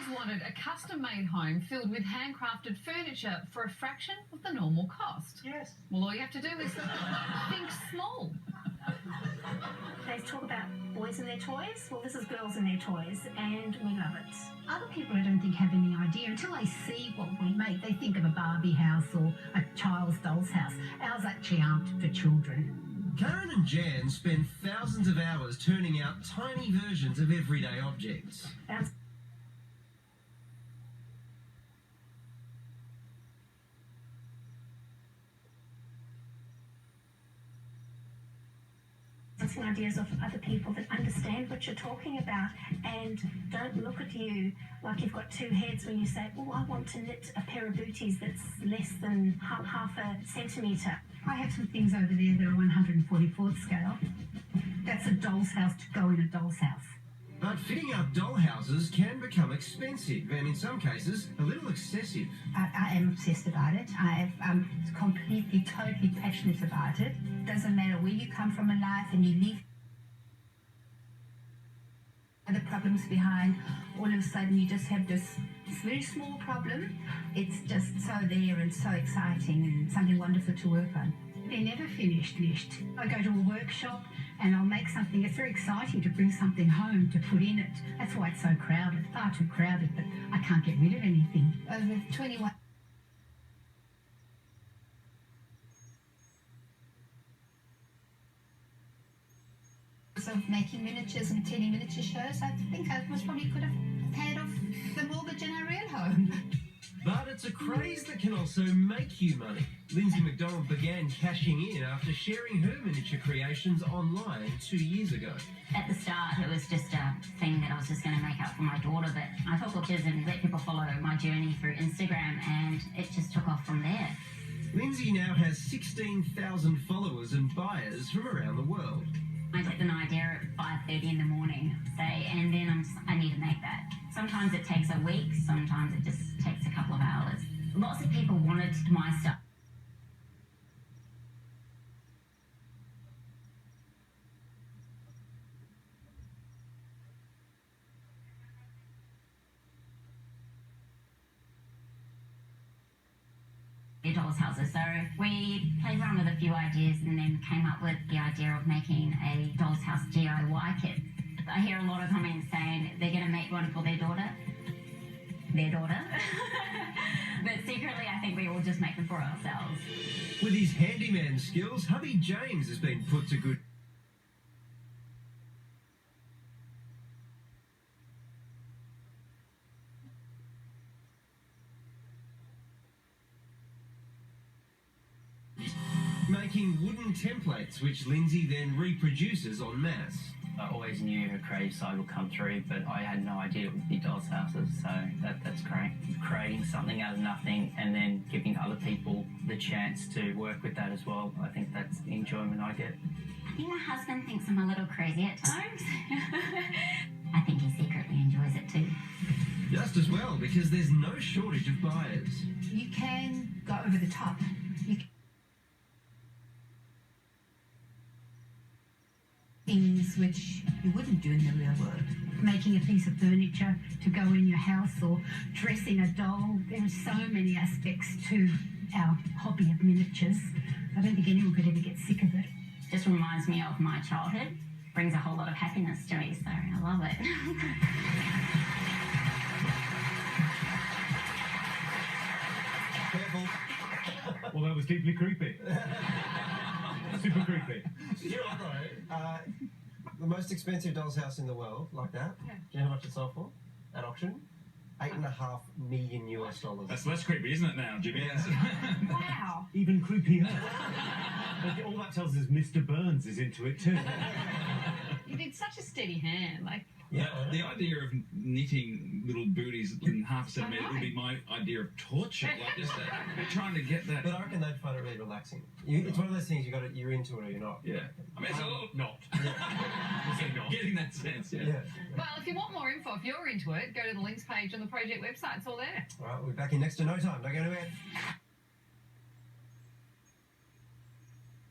wanted a custom-made home filled with handcrafted furniture for a fraction of the normal cost. Yes. Well, all you have to do is think small. They talk about boys and their toys. Well, this is girls and their toys, and we love it. Other people, I don't think, have any idea. Until they see what we make, they think of a Barbie house or a child's doll's house. Ours actually aren't for children. Karen and Jan spend thousands of hours turning out tiny versions of everyday objects. Bouncing ideas off other people that understand what you're talking about and don't look at you like you've got two heads when you say, oh, I want to knit a pair of booties that's less than half a centimetre. I have some things over there that are 144th scale. That's a doll's house to go in a doll's house. But fitting out doll houses can become expensive and in some cases a little excessive. I am obsessed about it. I'm completely, totally passionate about it. Doesn't matter where you come from in life and you leave the problems behind, all of a sudden you just have this very small problem. It's just so there and so exciting and something wonderful to work on. They're never finished. I go to a workshop and I'll make something. It's very exciting to bring something home to put in it. That's why it's so crowded, far too crowded, but I can't get rid of anything. Over 21. Of making miniatures and attending miniature shows, I think I probably could have paid off the mortgage in our real home. But it's a craze that can also make you money. Lindsay McDonald began cashing in after sharing her miniature creations online 2 years ago. At the start, it was just a thing that I was just going to make up for my daughter, but I took pictures and let people follow my journey through Instagram, and it just took off from there. Lindsay now has 16,000 followers and buyers from around the world. I get an idea at 5:30 in the morning, say, and then I need to make that. Sometimes it takes a week, sometimes it just takes a couple of hours. Lots of people wanted my stuff. Doll's houses. So we played around with a few ideas and then came up with the idea of making a doll's house DIY kit. I hear a lot of comments saying they're going to make one for their daughter. But secretly I think we all just make them for ourselves. With his handyman skills, hubby James has been put to good making wooden templates, which Lindsay then reproduces en masse. I always knew her creative side would come through, but I had no idea it would be doll's houses, so that's great. Creating something out of nothing and then giving other people the chance to work with that as well, I think that's the enjoyment I get. I think my husband thinks I'm a little crazy at times. I think he secretly enjoys it too. Just as well, because there's no shortage of buyers. You can go over the top. Things which you wouldn't do in the real world. Making a piece of furniture to go in your house or dressing a doll. There are so many aspects to our hobby of miniatures. I don't think anyone could ever get sick of it. Just reminds me of my childhood. Brings a whole lot of happiness to me, so I love it. Careful. Well, that was deeply creepy. Super creepy. You know, the most expensive doll's house in the world, like that. Yeah. Do you know how much it sold for at auction? $8.5 million US. That's less creepy, isn't it now, Jimmy? Yes. Wow. Even creepier. All that tells us is Mr. Burns is into it too. You did such a steady hand, like. Yeah, the idea of knitting little booties in half a centimetre would be my idea of torture. Like just trying to get that. But I reckon they'd find it really relaxing. It's one of those things you're into it or you're not. Yeah. I mean, it's a little not. Yeah. Not. Getting that sense, yeah. Well, if you want more info, if you're into it, go to the links page on the project website. It's all there. All right, we'll be back in next to no time. Don't go anywhere.